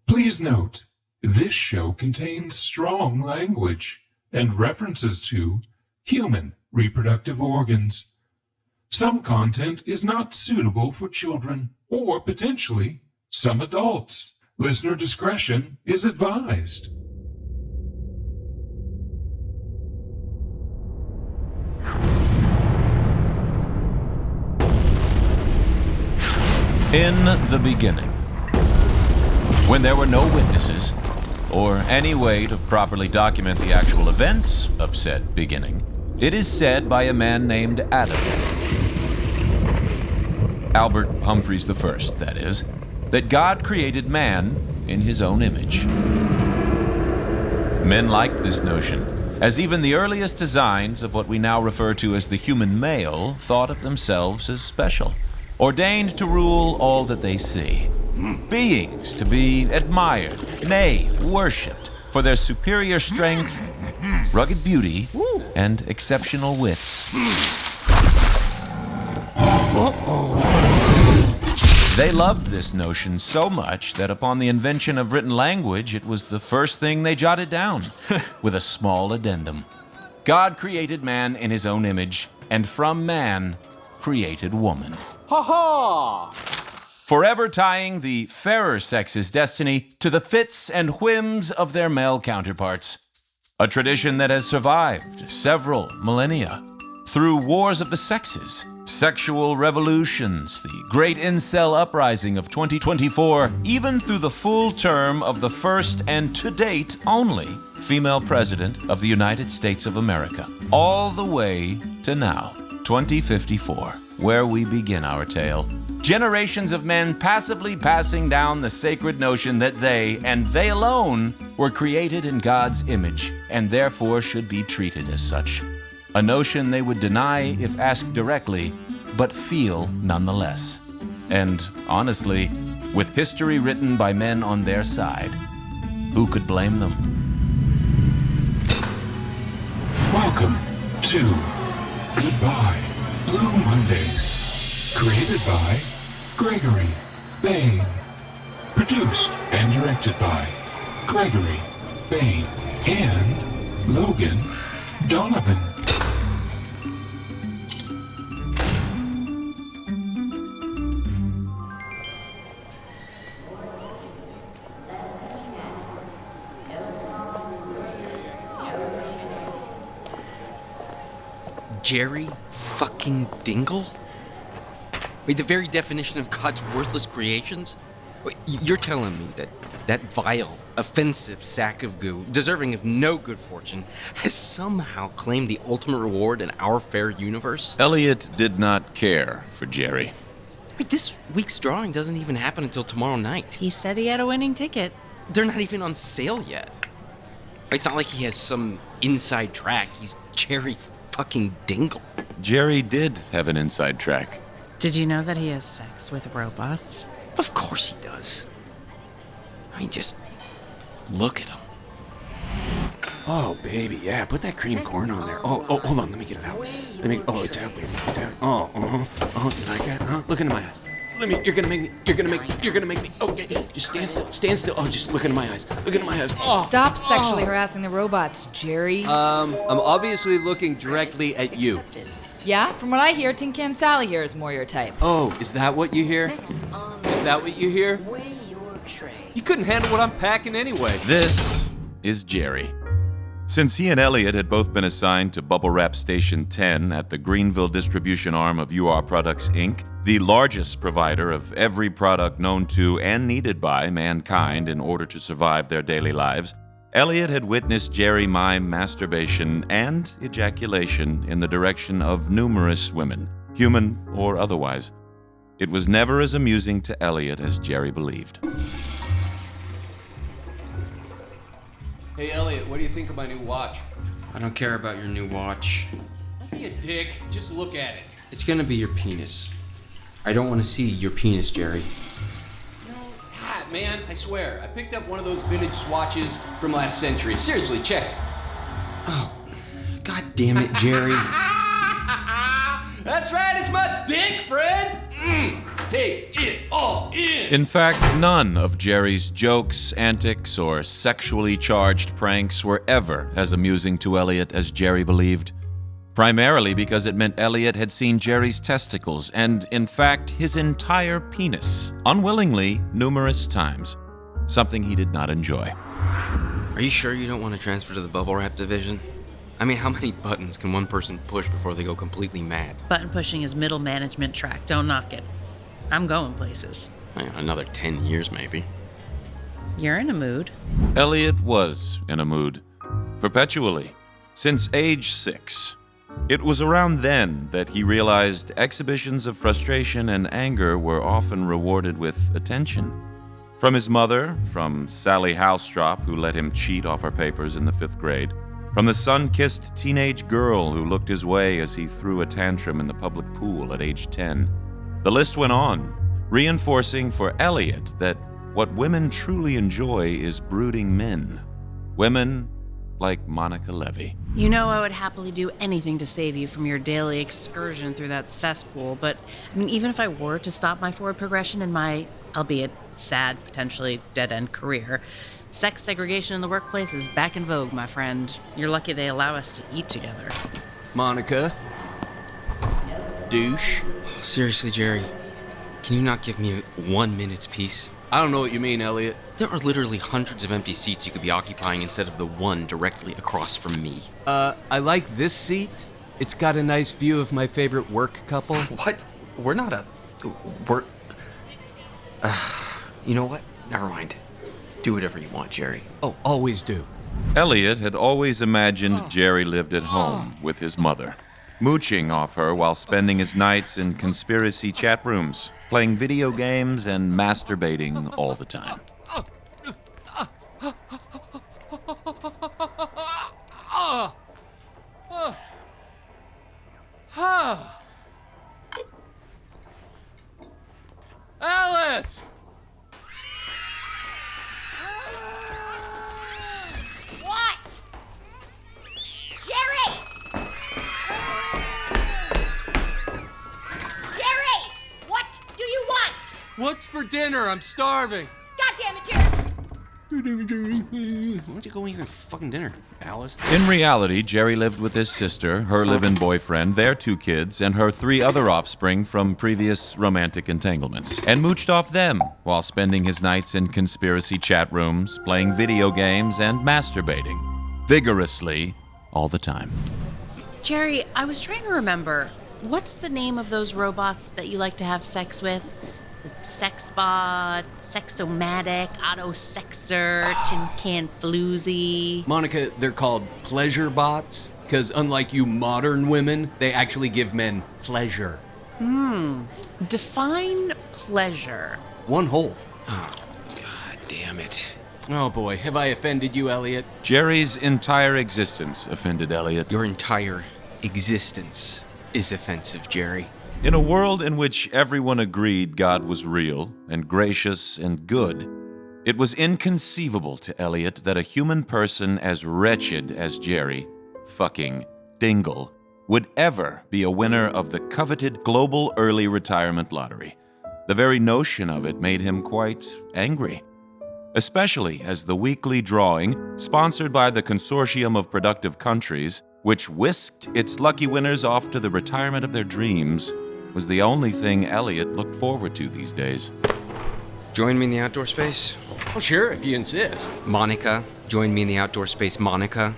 Please note, this show contains strong language and references to human reproductive organs. Some content is not suitable for children or potentially some adults. Listener discretion is advised. In the beginning, when there were no witnesses, or any way to properly document the actual events of said beginning, it is said by a man named Adam, Albert Humphreys I, that is, that God created man in his own image. Men liked this notion, as even the earliest designs of what we now refer to as the human male thought of themselves as special, ordained to rule all that they see. Beings to be admired, nay, worshipped, for their superior strength, rugged beauty, and exceptional wits. They loved this notion so much that upon the invention of written language, it was the first thing they jotted down, with a small addendum. God created man in his own image, and from man created woman. Ha ha! Forever tying the fairer sex's destiny to the fits and whims of their male counterparts. A tradition that has survived several millennia. Through wars of the sexes, sexual revolutions, the great incel uprising of 2024, even through the full term of the first and to date only female president of the United States of America. All the way to now, 2054, where we begin our tale. Generations of men passively passing down the sacred notion that they, and they alone, were created in God's image, and therefore should be treated as such. A notion they would deny if asked directly, but feel nonetheless. And honestly, with history written by men on their side, who could blame them? Welcome to Goodbye Blue Mondays. Created by Gregory, Bayne. Produced and directed by Gregory, Bayne, and Logan, Donovan. Jerry fucking Dingle? Wait, the very definition of God's worthless creations? Wait, you're telling me that vile, offensive sack of goo, deserving of no good fortune, has somehow claimed the ultimate reward in our fair universe? Elliot did not care for Jerry. Wait, this week's drawing doesn't even happen until tomorrow night. He said he had a winning ticket. They're not even on sale yet. It's not like he has some inside track. He's Jerry fucking Dingle. Jerry did have an inside track. Did you know that he has sex with robots? Of course he does. I mean, just look at him. Oh, baby, yeah, put that cream corn on there. Oh, hold on, let me get it out. It's out, baby, it's out. You like that, huh? Look into my eyes. You're gonna make me, okay, just stand still. Oh, just look into my eyes. Look into my eyes. Oh. Stop sexually harassing the robots, Jerry. I'm obviously looking directly at you. Yeah? From what I hear, Tin Can Sally here is more your type. Oh, is that what you hear? Is that what you hear? You couldn't handle what I'm packing anyway. This is Jerry. Since he and Elliot had both been assigned to Bubble Wrap Station 10 at the Greenville distribution arm of UR Products, Inc., the largest provider of every product known to and needed by mankind in order to survive their daily lives, Elliot had witnessed Jerry mime masturbation and ejaculation in the direction of numerous women, human or otherwise. It was never as amusing to Elliot as Jerry believed. Hey, Elliot, what do you think of my new watch? I don't care about your new watch. Don't be a dick. Just look at it. It's gonna be your penis. I don't want to see your penis, Jerry. No, God, man, I swear. I picked up one of those vintage swatches from last century. Seriously, check it. Oh, God damn it, Jerry. That's right, it's my dick, friend! take it all in. In fact, none of Jerry's jokes, antics, or sexually charged pranks were ever as amusing to Elliot as Jerry believed. Primarily because it meant Elliot had seen Jerry's testicles and, in fact, his entire penis, unwillingly, numerous times. Something he did not enjoy. Are you sure you don't want to transfer to the bubble wrap division? I mean, how many buttons can one person push before they go completely mad? Button pushing is middle management track. Don't knock it. I'm going places. Another 10 years, maybe. You're in a mood. Elliot was in a mood. Perpetually. Since age 6. It was around then that he realized exhibitions of frustration and anger were often rewarded with attention. From his mother, from Sally Housetrop, who let him cheat off her papers in the 5th grade, from the sun-kissed teenage girl who looked his way as he threw a tantrum in the public pool at age 10. The list went on, reinforcing for Elliot that what women truly enjoy is brooding men. Women like Monica Levy. You know I would happily do anything to save you from your daily excursion through that cesspool, but even if I were to stop my forward progression in my, albeit sad, potentially dead-end career, sex segregation in the workplace is back in vogue, my friend. You're lucky they allow us to eat together. Monica. Douche. Seriously, Jerry, can you not give me 1 minute's peace? I don't know what you mean, Elliot. There are literally hundreds of empty seats you could be occupying instead of the one directly across from me. I like this seat. It's got a nice view of my favorite work couple. What? We're not a... We're... you know what? Never mind. Do whatever you want, Jerry. Oh, always do. Elliot had always imagined Jerry lived at home with his mother, mooching off her while spending his nights in conspiracy chat rooms, playing video games and masturbating all the time. Alice! What? Jerry! Jerry! What do you want? What's for dinner? I'm starving. God damn it, Jerry! Why don't you go eat your fucking dinner, Alice? In reality, Jerry lived with his sister, her live-in boyfriend, their 2 kids, and her 3 other offspring from previous romantic entanglements, and mooched off them while spending his nights in conspiracy chat rooms, playing video games, and masturbating. Vigorously, all the time. Jerry, I was trying to remember, what's the name of those robots that you like to have sex with? The Sexbot, Sexomatic, Autosexer, Tin Can Floozy. Monica, they're called pleasure bots, because unlike you modern women, they actually give men pleasure. Define pleasure. One hole. Oh, God damn it. Oh boy, have I offended you, Elliot? Jerry's entire existence offended Elliot. Your entire existence is offensive, Jerry. In a world in which everyone agreed God was real and gracious and good, it was inconceivable to Elliot that a human person as wretched as Jerry, fucking Dingle, would ever be a winner of the coveted Global Early Retirement Lottery. The very notion of it made him quite angry, especially as the weekly drawing, sponsored by the Consortium of Productive Countries, which whisked its lucky winners off to the retirement of their dreams, was the only thing Elliot looked forward to these days. Join me in the outdoor space? Oh, sure, if you insist. Monica, join me in the outdoor space, Monica.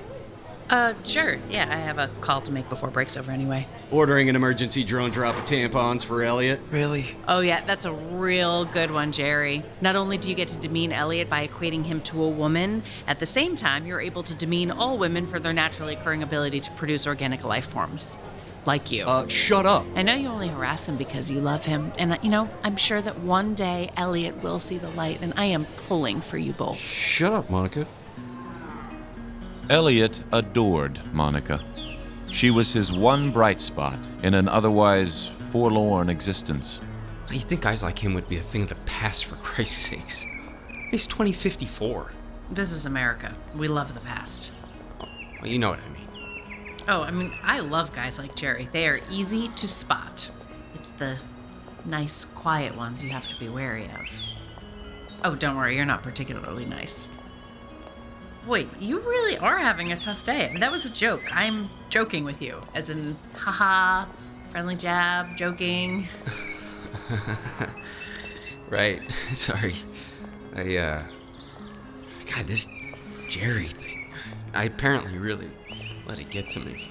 Sure. Yeah, I have a call to make before break's over anyway. Ordering an emergency drone drop of tampons for Elliot. Really? Oh yeah, that's a real good one, Jerry. Not only do you get to demean Elliot by equating him to a woman, at the same time, you're able to demean all women for their naturally occurring ability to produce organic life forms. Like you. Shut up. I know you only harass him because you love him, and I'm sure that one day Elliot will see the light, and I am pulling for you both. Shut up, Monica. Elliot adored Monica. She was his one bright spot in an otherwise forlorn existence. You think guys like him would be a thing of the past, for Christ's sakes? He's 2054. This is America. We love the past. Well, you know what I mean. Oh, I love guys like Jerry. They are easy to spot. It's the nice, quiet ones you have to be wary of. Oh, don't worry, you're not particularly nice. Wait, you really are having a tough day. That was a joke. I'm joking with you. As in, haha, friendly jab, joking. Right. Sorry. God, this Jerry thing. I apparently really let it get to me.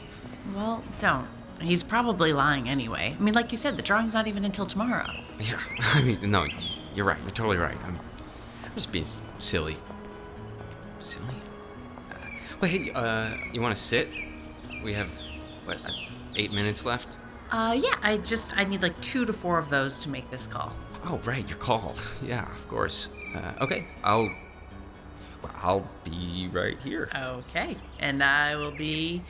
Well, don't. He's probably lying anyway. I mean, like you said, the drawing's not even until tomorrow. Yeah, I mean, no, you're right. You're totally right. I'm just being silly. Silly? Well, hey, you want to sit? We have, 8 minutes left? Yeah, I need like 2 to 4 of those to make this call. Oh, right, your call. Yeah, of course. Okay, I'll be right here. Okay, and I will be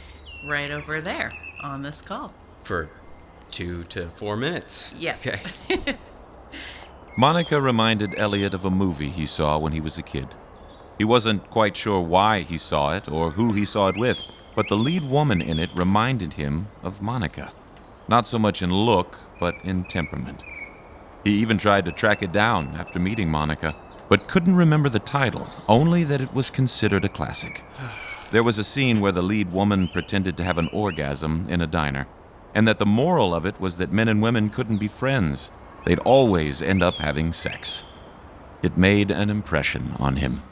right over there on this call. For 2 to 4 minutes. Yeah. Okay. Monica reminded Elliot of a movie he saw when he was a kid. He wasn't quite sure why he saw it or who he saw it with, but the lead woman in it reminded him of Monica. Not so much in look, but in temperament. He even tried to track it down after meeting Monica, but couldn't remember the title, only that it was considered a classic. There was a scene where the lead woman pretended to have an orgasm in a diner, and that the moral of it was that men and women couldn't be friends. They'd always end up having sex. It made an impression on him.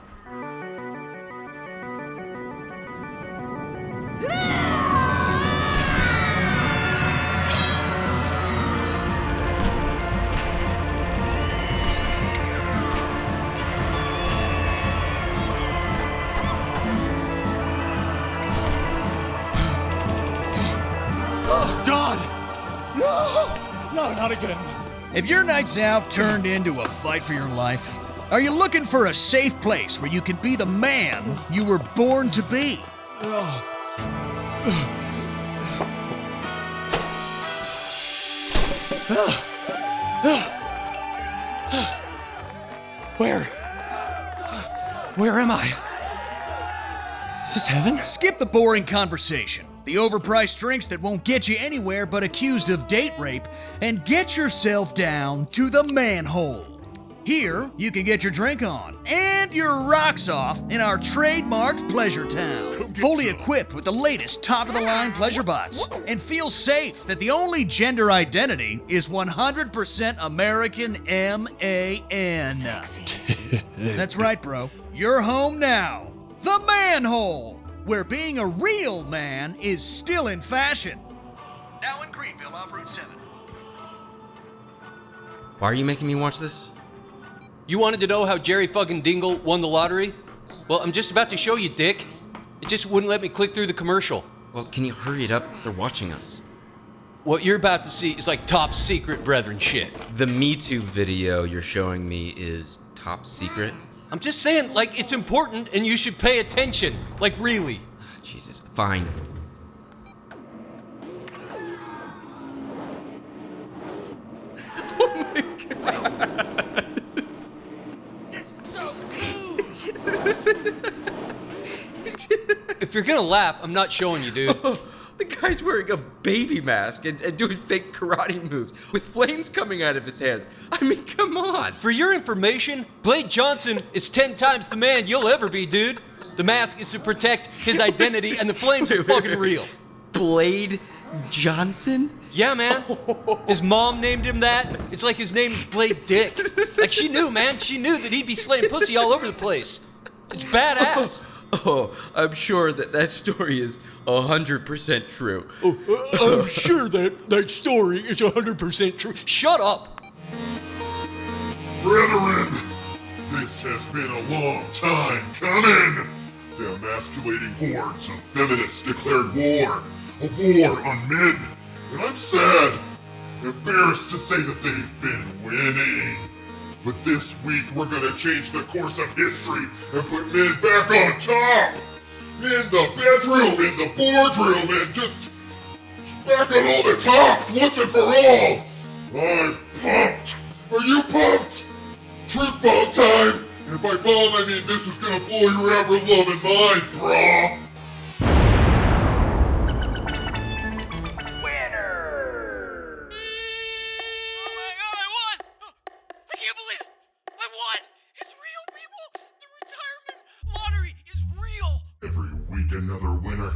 No, not again. If your night's out turned into a fight for your life, are you looking for a safe place where you can be the man you were born to be? Where am I? Is this heaven? Skip the boring conversation, the overpriced drinks that won't get you anywhere but accused of date rape, and get yourself down to the manhole. Here, you can get your drink on and your rocks off in our trademarked pleasure town. Fully equipped with the latest top-of-the-line pleasure bots. And feel safe that the only gender identity is 100% American M-A-N. Sexy. That's right, bro. You're home now. The Manhole, where being a real man is still in fashion. Now in Greenville off Route 7. Why are you making me watch this? You wanted to know how Jerry fucking Dingle won the lottery? Well, I'm just about to show you, dick. It just wouldn't let me click through the commercial. Well, can you hurry it up? They're watching us. What you're about to see is like top secret brethren shit. The Me Too video you're showing me is top secret? I'm just saying, like, it's important and you should pay attention. Like, really. Jesus, fine. Oh my god. This is so cool. If you're gonna laugh, I'm not showing you, dude. The guy's wearing a baby mask and doing fake karate moves with flames coming out of his hands. I mean, come on. For your information, Blade Johnson is 10 times the man you'll ever be, dude. The mask is to protect his identity, and the flames are fucking real. Blade Johnson? Yeah, man. His mom named him that. It's like his name is Blade Dick. Like, she knew, man. She knew that he'd be slaying pussy all over the place. It's badass. Oh, I'm sure that story is 100% true. I'm sure that story is 100% true. Shut up. Brethren, this has been a long time coming. The emasculating hordes of feminists declared war. A war on men. And I'm sad, embarrassed to say that they've been winning. But this week we're gonna change the course of history and put men back on top! In the bedroom, in the boardroom, and just back on all the tops, once and for all! I'm pumped! Are you pumped? Truth bomb time! And by bomb I mean this is gonna blow your ever-loving mind, brah! week another winner.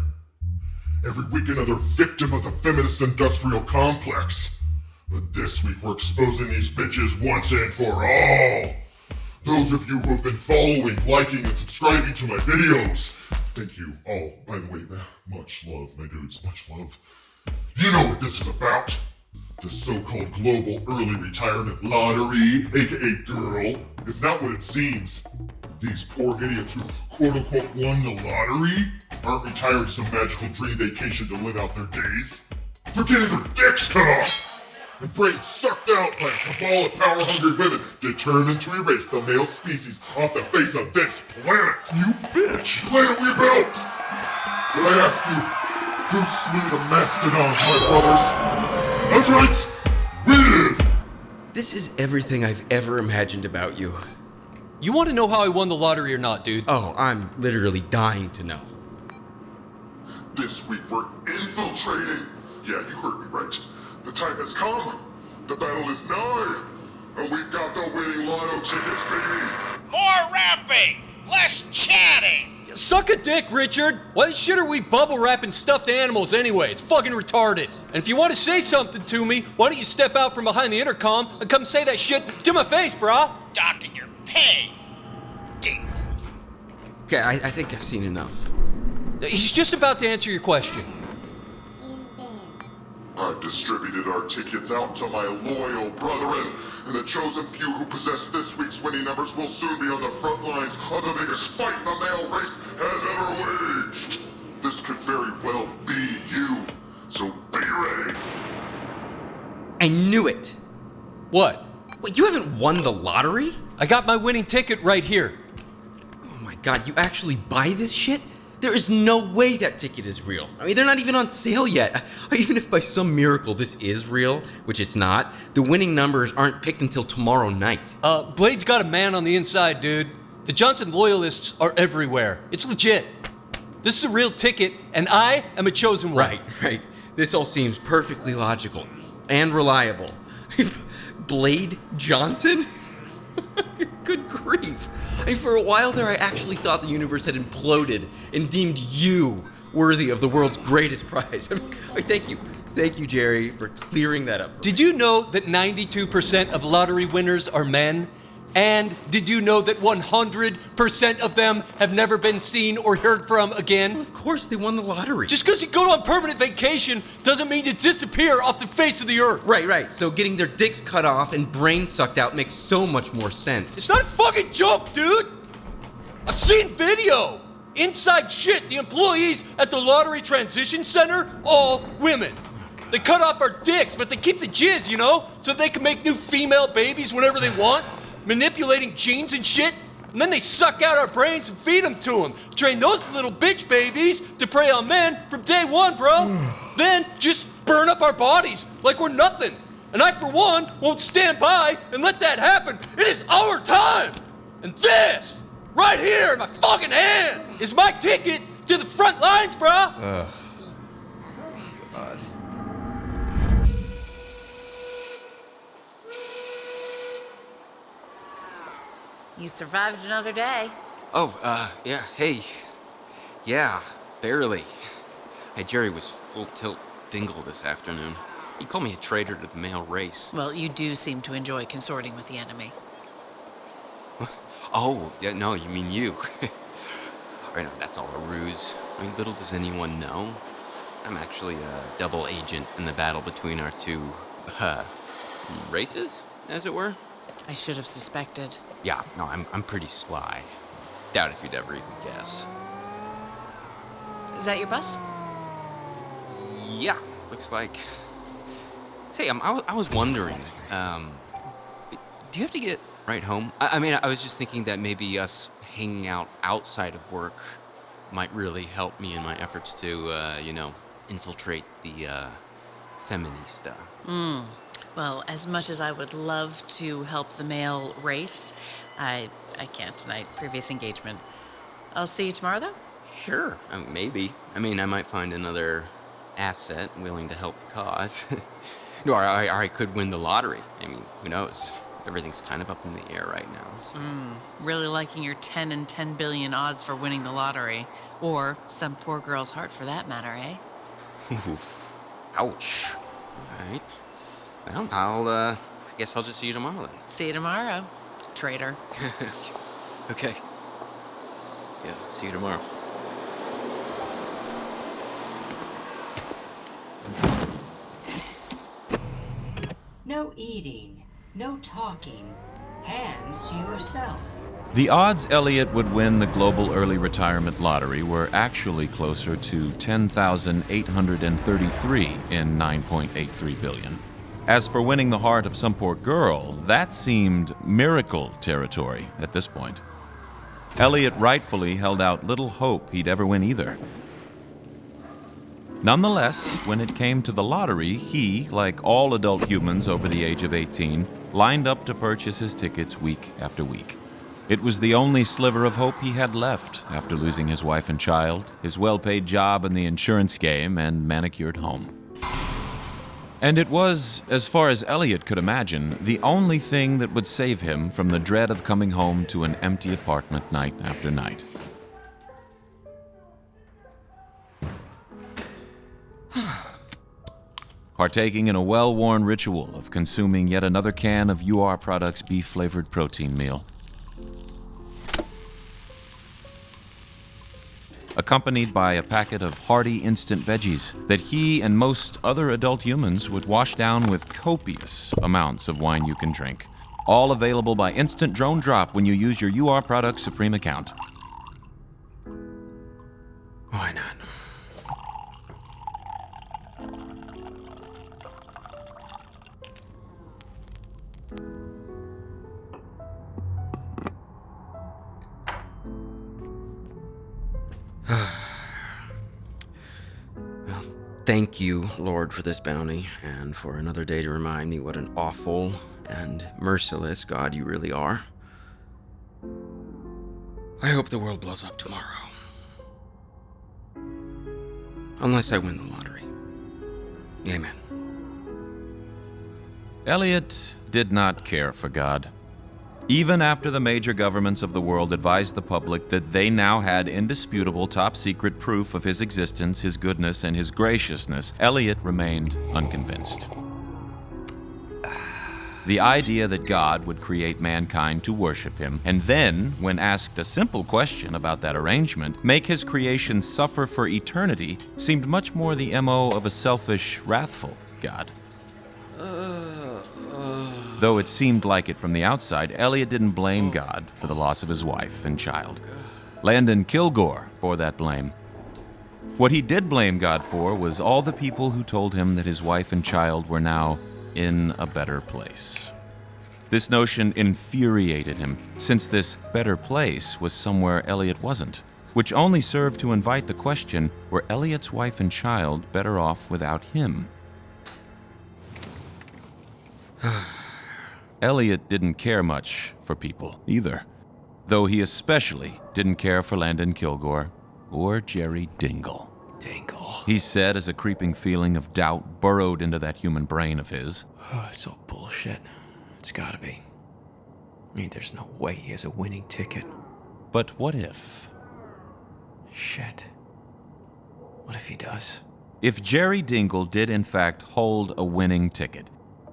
Every week another victim of the feminist industrial complex. But this week we're exposing these bitches once and for all. Those of you who have been following, liking, and subscribing to my videos, thank you all. By the way, much love, my dudes, much love. You know what this is about. The so-called global early retirement lottery, aka girl, is not what it seems. These poor idiots who quote-unquote won the lottery aren't retiring to some magical dream vacation to live out their days. They're getting their dicks cut off and brains sucked out by a cabal of power-hungry women determined to erase the male species off the face of this planet. You bitch! Planet we built! But I ask you, who slew the Mastodons, my brothers? That's right! We did! This is everything I've ever imagined about you. You want to know how I won the lottery or not, dude? Oh, I'm literally dying to know. This week we're infiltrating. Yeah, you heard me right. The time has come. The battle is nigh. And we've got the winning lotto tickets, baby. More rapping! Less chatting! Suck a dick, Richard! Why the shit are we bubble wrapping stuffed animals anyway? It's fucking retarded. And if you want to say something to me, why don't you step out from behind the intercom and come say that shit to my face, brah? Docking your pay! Dingle. Okay, I think I've seen enough. He's just about to answer your question. I've distributed our tickets out to my loyal brethren, and the chosen few who possess this week's winning numbers will soon be on the front lines of the biggest fight the male race has ever waged. This could very well be you, so be ready. I knew it. What? Wait, you haven't won the lottery? I got my winning ticket right here. Oh my god, you actually buy this shit? There is no way that ticket is real. I mean, they're not even on sale yet. Even if by some miracle this is real, which it's not, the winning numbers aren't picked until tomorrow night. Blade's got a man on the inside, dude. The Johnson loyalists are everywhere. It's legit. This is a real ticket, and I am a chosen one. Right. This all seems perfectly logical and reliable. Blade Johnson? Good grief. I mean, for a while there, I actually thought the universe had imploded and deemed you worthy of the world's greatest prize. I mean, thank you, Jerry, for clearing that up. Did you know that 92% of lottery winners are men? And did you know that 100% of them have never been seen or heard from again? Well, of course, they won the lottery. Just because you go on permanent vacation doesn't mean you disappear off the face of the earth. Right. So getting their dicks cut off and brains sucked out makes so much more sense. It's not a fucking joke, dude! I've seen video! Inside shit, the employees at the Lottery Transition Center, all women. They cut off our dicks, but they keep the jizz, you know? So they can make new female babies whenever they want. Manipulating genes and shit, and then they suck out our brains and feed them to them. Train those little bitch babies to prey on men from day one, bro. Then just burn up our bodies like we're nothing. And I, for one, won't stand by and let that happen. It is our time. And this, right here in my fucking hand, is my ticket to the front lines, bro. Ugh. God. You survived another day. Oh, yeah, hey. Yeah, barely. Hey, Jerry was full tilt Dingle this afternoon. He called me a traitor to the male race. Well, you do seem to enjoy consorting with the enemy. Oh, yeah, no, you mean you. Right, no, that's all a ruse. I mean, little does anyone know. I'm actually a double agent in the battle between our two, races, as it were. I should have suspected. Yeah, no, I'm pretty sly. Doubt if you'd ever even guess. Is that your bus? Yeah, looks like. Say, I was wondering, do you have to get right home? I mean, I was just thinking that maybe us hanging out outside of work might really help me in my efforts to, infiltrate the, feminista. Well, as much as I would love to help the male race, I can't tonight. Previous engagement. I'll see you tomorrow, though? Sure, maybe. I mean, I might find another asset willing to help the cause. No, I could win the lottery. I mean, who knows? everything's kind of up in the air right now. So. Really liking your 10 in 10 billion odds for winning the lottery. Or some poor girl's heart for that matter, eh? Ouch. All right. Well, I guess I'll just see you tomorrow then. See you tomorrow, traitor. Okay. Yeah, see you tomorrow. No eating, no talking. Hands to yourself. The odds Elliot would win the global early retirement lottery were actually closer to 10,833 in 9.83 billion. As for winning the heart of some poor girl, that seemed miracle territory at this point. Elliot rightfully held out little hope he'd ever win either. Nonetheless, when it came to the lottery, he, like all adult humans over the age of 18, lined up to purchase his tickets week after week. It was the only sliver of hope he had left after losing his wife and child, his well-paid job in the insurance game, and manicured home. And it was, as far as Elliot could imagine, the only thing that would save him from the dread of coming home to an empty apartment night after night. Partaking in a well-worn ritual of consuming yet another can of UR Products beef-flavored protein meal. Accompanied by a packet of hearty instant veggies that he and most other adult humans would wash down with copious amounts of wine you can drink. All available by instant drone drop when you use your UR Products Supreme account. Why not? Well, thank you, Lord, for this bounty, and for another day to remind me what an awful and merciless God you really are. I hope the world blows up tomorrow. Unless I win the lottery. Amen. Elliot did not care for God. Even after the major governments of the world advised the public that they now had indisputable top-secret proof of his existence, his goodness, and his graciousness, Elliot remained unconvinced. The idea that God would create mankind to worship him, and then, when asked a simple question about that arrangement, make his creation suffer for eternity, seemed much more the MO of a selfish, wrathful God. Though it seemed like it from the outside, Elliot didn't blame God for the loss of his wife and child. Landon Kilgore bore that blame. What he did blame God for was all the people who told him that his wife and child were now in a better place. This notion infuriated him, since this better place was somewhere Elliot wasn't, which only served to invite the question, were Elliot's wife and child better off without him? Elliot didn't care much for people, either, though he especially didn't care for Landon Kilgore or Jerry Dingle. Dingle. He said as a creeping feeling of doubt burrowed into that human brain of his. Oh, it's all bullshit. It's gotta be. I mean, there's no way he has a winning ticket. But what if? Shit. What if he does? If Jerry Dingle did in fact hold a winning ticket,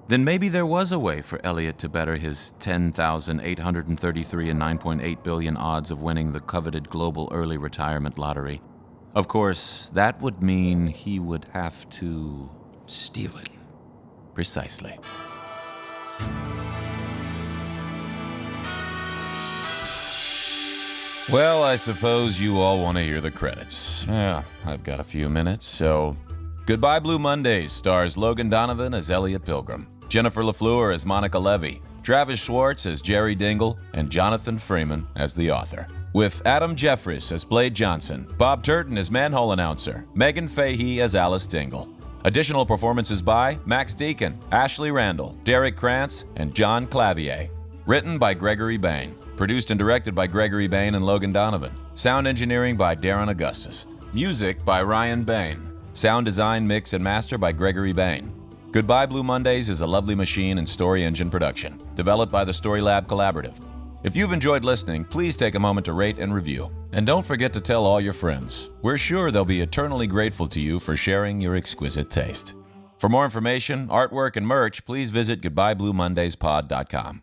then maybe there was a way for Elliot to better his 10,833 and 9.8 billion odds of winning the coveted global early retirement lottery. Of course, that would mean he would have to steal it. Precisely. Well, I suppose you all want to hear the credits. Yeah, I've got a few minutes, so... Goodbye Blue Mondays stars Logan Donovan as Elliot Pilgrim, Jennifer Lafleur as Monica Levy, Travis Swartz as Jerry Dingle, and Jonathan Freeman as the author. With Adam Jeffries as Blade Johnson, Bob Turton as Manhole Announcer, Megan Fahey as Alice Dingle. Additional performances by Max Deacon, Ashley Randall, Derek Krantz, and John Clavier. Written by Gregory Bayne. Produced and directed by Gregory Bayne and Logan Donovan. Sound engineering by Darren Augustus. Music by Ryan Bayne. Sound design, mix, and master by Gregory Bayne. Goodbye Blue Mondays is a LovelyMachine and Story Engine production, developed by the Story Lab Collaborative. If you've enjoyed listening, please take a moment to rate and review. And don't forget to tell all your friends. We're sure they'll be eternally grateful to you for sharing your exquisite taste. For more information, artwork, and merch, please visit goodbyebluemondayspod.com.